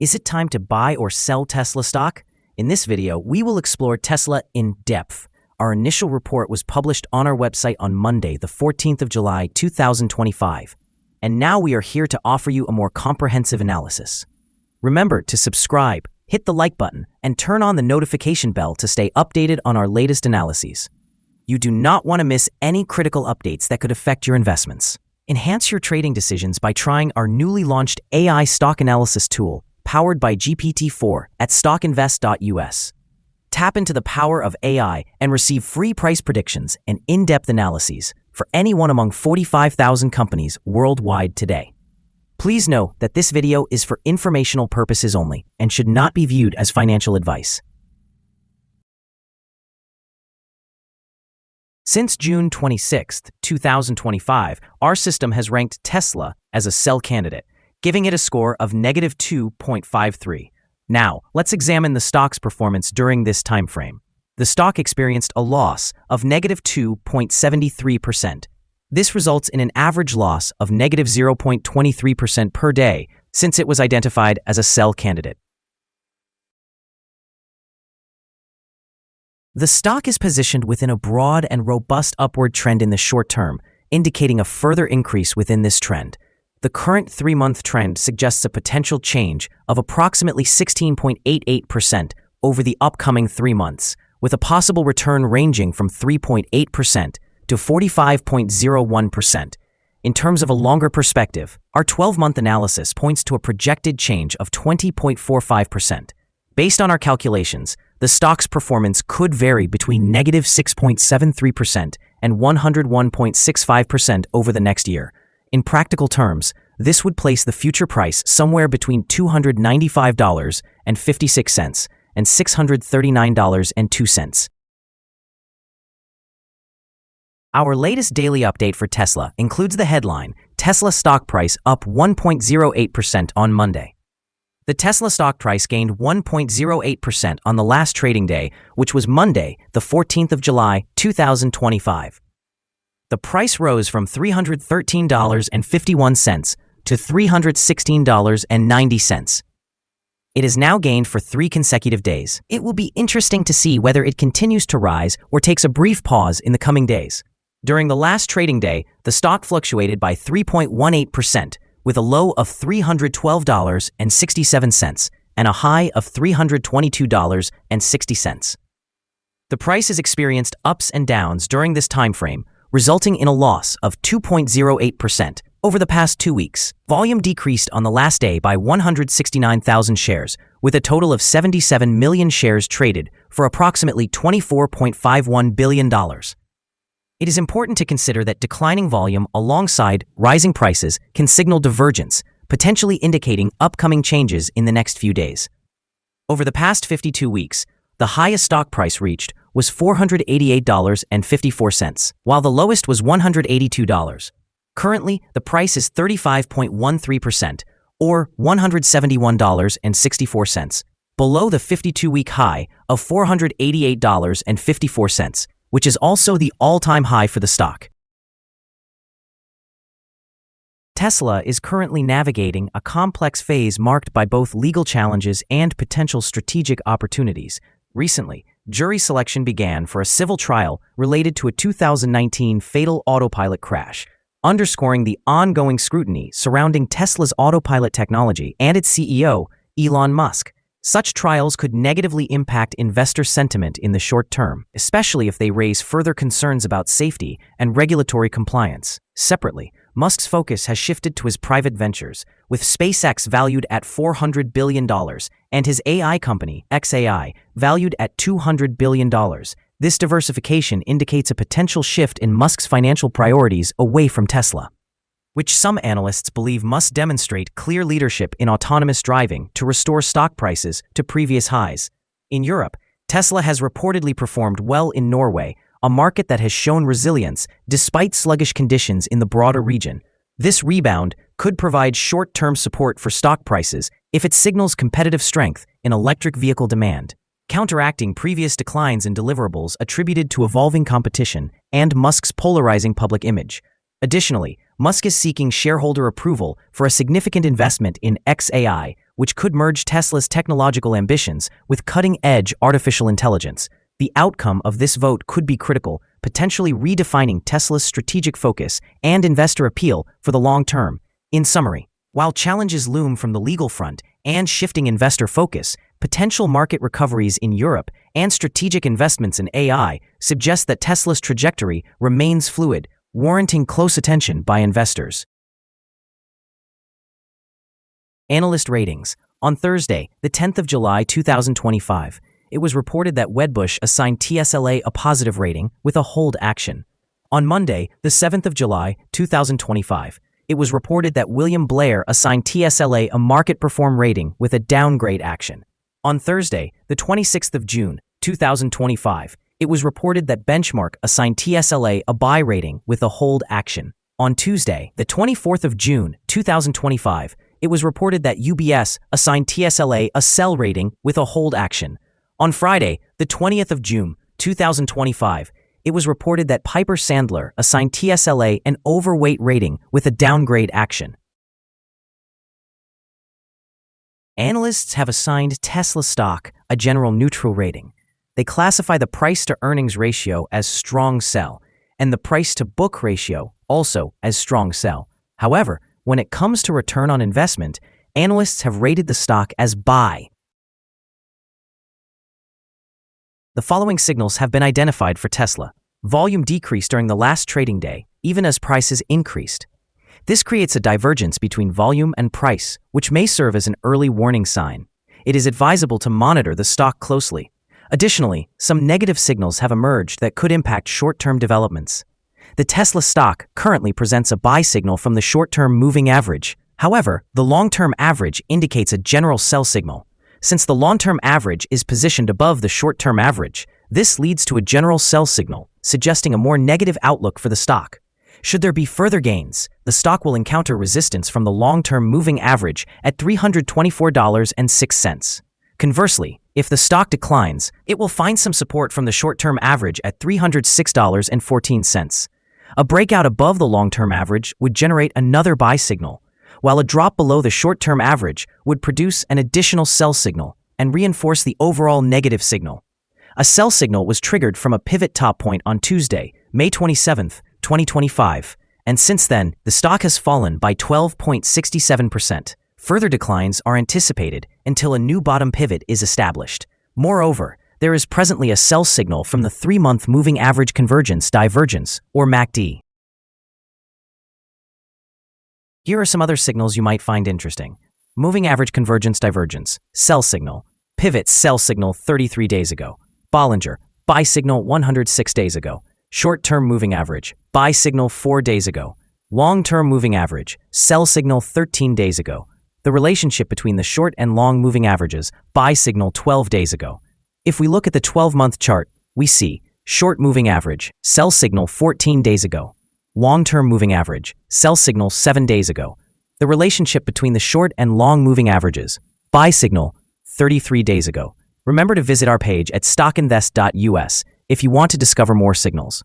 Is it time to buy or sell Tesla stock? In this video, we will explore Tesla in depth. Our initial report was published on our website on Monday, the 14th of July, 2025. And now we are here to offer you a more comprehensive analysis. Remember to subscribe, hit the like button, and turn on the notification bell to stay updated on our latest analyses. You do not want to miss any critical updates that could affect your investments. Enhance your trading decisions by trying our newly launched AI stock analysis tool, powered by GPT-4 at StockInvest.us. Tap into the power of AI and receive free price predictions and in-depth analyses for any one among 45,000 companies worldwide today. Please know that this video is for informational purposes only and should not be viewed as financial advice. Since June 26, 2025, our system has ranked Tesla as a sell candidate, giving it a score of -2.53. Now, let's examine the stock's performance during this time frame. The stock experienced a loss of -2.73%. This results in an average loss of -0.23% per day since it was identified as a sell candidate. The stock is positioned within a broad and robust upward trend in the short term, indicating a further increase within this trend. The current 3-month trend suggests a potential change of approximately 16.88% over the upcoming 3 months, with a possible return ranging from 3.8% to 45.01%. In terms of a longer perspective, our 12-month analysis points to a projected change of 20.45%. Based on our calculations, the stock's performance could vary between -6.73% and 101.65% over the next year. In practical terms, this would place the future price somewhere between $295.56 and $639.02. Our latest daily update for Tesla includes the headline, Tesla stock price up 1.08% on Monday. The Tesla stock price gained 1.08% on the last trading day, which was Monday, the 14th of July, 2025. The price rose from $313.51 to $316.90. It has now gained for 3 consecutive days. It will be interesting to see whether it continues to rise or takes a brief pause in the coming days. During the last trading day, the stock fluctuated by 3.18%, with a low of $312.67 and a high of $322.60. The price has experienced ups and downs during this time frame, resulting in a loss of 2.08% over the past 2 weeks. Volume decreased on the last day by 169,000 shares, with a total of 77 million shares traded for approximately $24.51 billion. It is important to consider that declining volume alongside rising prices can signal divergence, potentially indicating upcoming changes in the next few days. Over the past 52 weeks, the highest stock price reached was $488.54, while the lowest was $182. Currently, the price is 35.13%, or $171.64, below the 52-week high of $488.54, which is also the all-time high for the stock. Tesla is currently navigating a complex phase marked by both legal challenges and potential strategic opportunities. Recently, jury selection began for a civil trial related to a 2019 fatal autopilot crash, underscoring the ongoing scrutiny surrounding Tesla's autopilot technology and its CEO, Elon Musk. Such trials could negatively impact investor sentiment in the short term, especially if they raise further concerns about safety and regulatory compliance. Separately, Musk's focus has shifted to his private ventures, with SpaceX valued at $400 billion and his AI company, xAI, valued at $200 billion. This diversification indicates a potential shift in Musk's financial priorities away from Tesla, which some analysts believe must demonstrate clear leadership in autonomous driving to restore stock prices to previous highs. In Europe, Tesla has reportedly performed well in Norway, a market that has shown resilience despite sluggish conditions in the broader region. This rebound could provide short-term support for stock prices if it signals competitive strength in electric vehicle demand, counteracting previous declines in deliverables attributed to evolving competition and Musk's polarizing public image. Additionally, Musk is seeking shareholder approval for a significant investment in xAI, which could merge Tesla's technological ambitions with cutting-edge artificial intelligence. The outcome of this vote could be critical, potentially redefining Tesla's strategic focus and investor appeal for the long term. In summary, while challenges loom from the legal front and shifting investor focus, potential market recoveries in Europe and strategic investments in AI suggest that Tesla's trajectory remains fluid, warranting close attention by investors. Analyst ratings. On Thursday, the 10th of July 2025, it was reported that Wedbush assigned TSLA a positive rating with a hold action. On Monday, the 7th of July 2025, it was reported that William Blair assigned TSLA a market perform rating with a downgrade action. On Thursday, the 26th of June 2025, it was reported that Benchmark assigned TSLA a buy rating with a hold action. On Tuesday, the 24th of June 2025, it was reported that UBS assigned TSLA a sell rating with a hold action. On Friday, the 20th of June 2025, it was reported that Piper Sandler assigned TSLA an overweight rating with a downgrade action. Analysts have assigned Tesla stock a general neutral rating. They classify the price-to-earnings ratio as strong sell, and the price-to-book ratio also as strong sell. However, when it comes to return on investment, analysts have rated the stock as buy. The following signals have been identified for Tesla. Volume decreased during the last trading day, even as prices increased. This creates a divergence between volume and price, which may serve as an early warning sign. It is advisable to monitor the stock closely. Additionally, some negative signals have emerged that could impact short-term developments. The Tesla stock currently presents a buy signal from the short-term moving average. However, the long-term average indicates a general sell signal. Since the long-term average is positioned above the short-term average, this leads to a general sell signal, suggesting a more negative outlook for the stock. Should there be further gains, the stock will encounter resistance from the long-term moving average at $324.06. Conversely, if the stock declines, it will find some support from the short-term average at $306.14. A breakout above the long-term average would generate another buy signal, while a drop below the short-term average would produce an additional sell signal and reinforce the overall negative signal. A sell signal was triggered from a pivot top point on Tuesday, May 27, 2025, and since then, the stock has fallen by 12.67%. Further declines are anticipated until a new bottom pivot is established. Moreover, there is presently a sell signal from the 3-month moving average convergence divergence, or MACD. Here are some other signals you might find interesting. Moving average convergence divergence, sell signal. Pivot sell signal 33 days ago. Bollinger, buy signal 106 days ago. Short-term moving average, buy signal 4 days ago. Long-term moving average, sell signal 13 days ago. The relationship between the short and long moving averages, buy signal 12 days ago. If we look at the 12-month chart, we see short moving average, sell signal 14 days ago. Long-term moving average, sell signal 7 days ago. The relationship between the short and long moving averages, buy signal 33 days ago. Remember to visit our page at StockInvest.us if you want to discover more signals.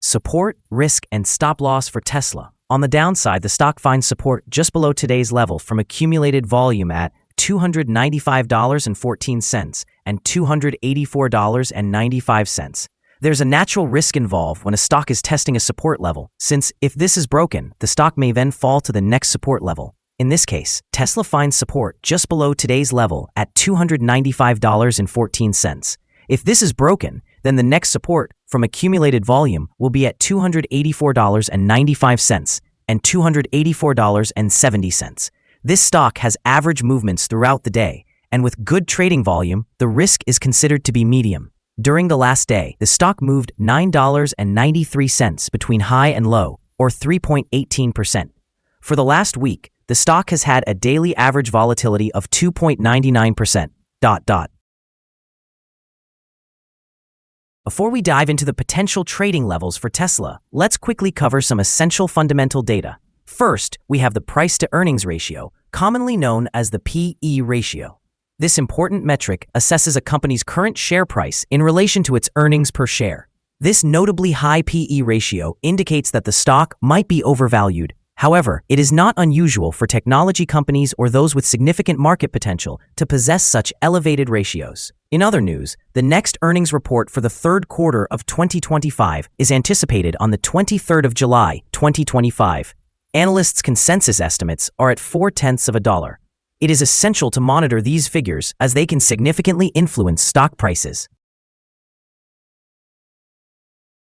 Support, risk, and stop loss for Tesla. On the downside, the stock finds support just below today's level from accumulated volume at $295.14 and $284.95. There's a natural risk involved when a stock is testing a support level, since if this is broken, the stock may then fall to the next support level. In this case, Tesla finds support just below today's level at $295.14. If this is broken, then the next support from accumulated volume will be at $284.95 and $284.70. This stock has average movements throughout the day, and with good trading volume, the risk is considered to be medium. During the last day, the stock moved $9.93 between high and low, or 3.18%. For the last week, the stock has had a daily average volatility of 2.99%. Before we dive into the potential trading levels for Tesla, let's quickly cover some essential fundamental data. First, we have the price-to-earnings ratio, commonly known as the P/E ratio. This important metric assesses a company's current share price in relation to its earnings per share. This notably high P/E ratio indicates that the stock might be overvalued. However, it is not unusual for technology companies or those with significant market potential to possess such elevated ratios. In other news, the next earnings report for the third quarter of 2025 is anticipated on the 23rd of July, 2025. Analysts' consensus estimates are at 0.4%. It is essential to monitor these figures as they can significantly influence stock prices.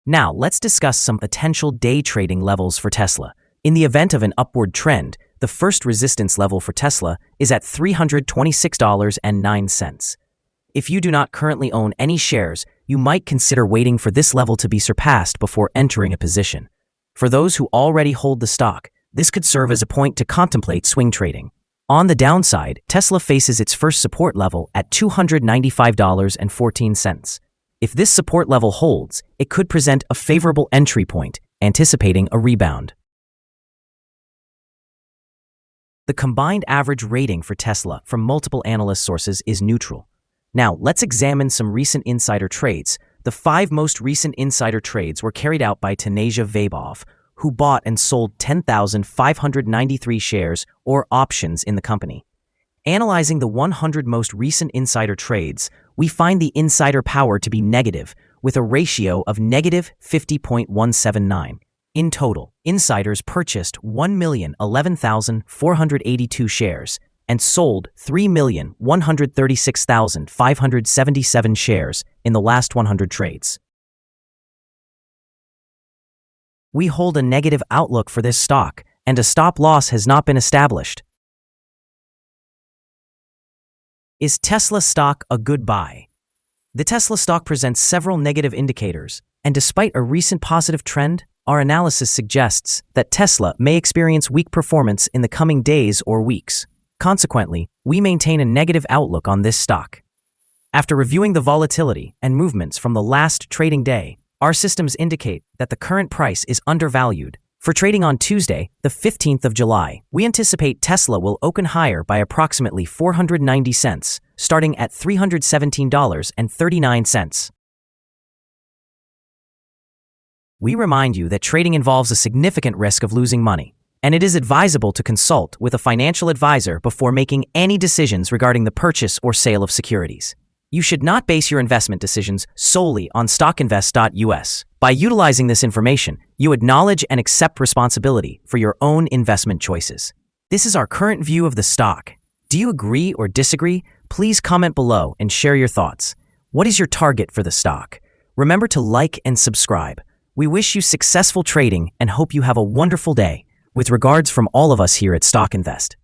Now, let's discuss some potential day trading levels for Tesla. In the event of an upward trend, the first resistance level for Tesla is at $326.09. If you do not currently own any shares, you might consider waiting for this level to be surpassed before entering a position. For those who already hold the stock, this could serve as a point to contemplate swing trading. On the downside, Tesla faces its first support level at $295.14. If this support level holds, it could present a favorable entry point, anticipating a rebound. The combined average rating for Tesla from multiple analyst sources is neutral. Now, let's examine some recent insider trades. The 5 most recent insider trades were carried out by Tanasia Vaibov, who bought and sold 10,593 shares or options in the company. Analyzing the 100 most recent insider trades, we find the insider power to be negative, with a ratio of negative 50.179. In total, insiders purchased 1,011,482 shares and sold 3,136,577 shares in the last 100 trades. We hold a negative outlook for this stock, and a stop loss has not been established. Is Tesla stock a good buy? The Tesla stock presents several negative indicators, and despite a recent positive trend, our analysis suggests that Tesla may experience weak performance in the coming days or weeks. Consequently, we maintain a negative outlook on this stock. After reviewing the volatility and movements from the last trading day, our systems indicate that the current price is undervalued. For trading on Tuesday, the 15th of July, we anticipate Tesla will open higher by approximately 490 cents, starting at $317.39. We remind you that trading involves a significant risk of losing money, and it is advisable to consult with a financial advisor before making any decisions regarding the purchase or sale of securities. You should not base your investment decisions solely on StockInvest.us. By utilizing this information, you acknowledge and accept responsibility for your own investment choices. This is our current view of the stock. Do you agree or disagree? Please comment below and share your thoughts. What is your target for the stock? Remember to like and subscribe. We wish you successful trading and hope you have a wonderful day. With regards from all of us here at Stock Invest.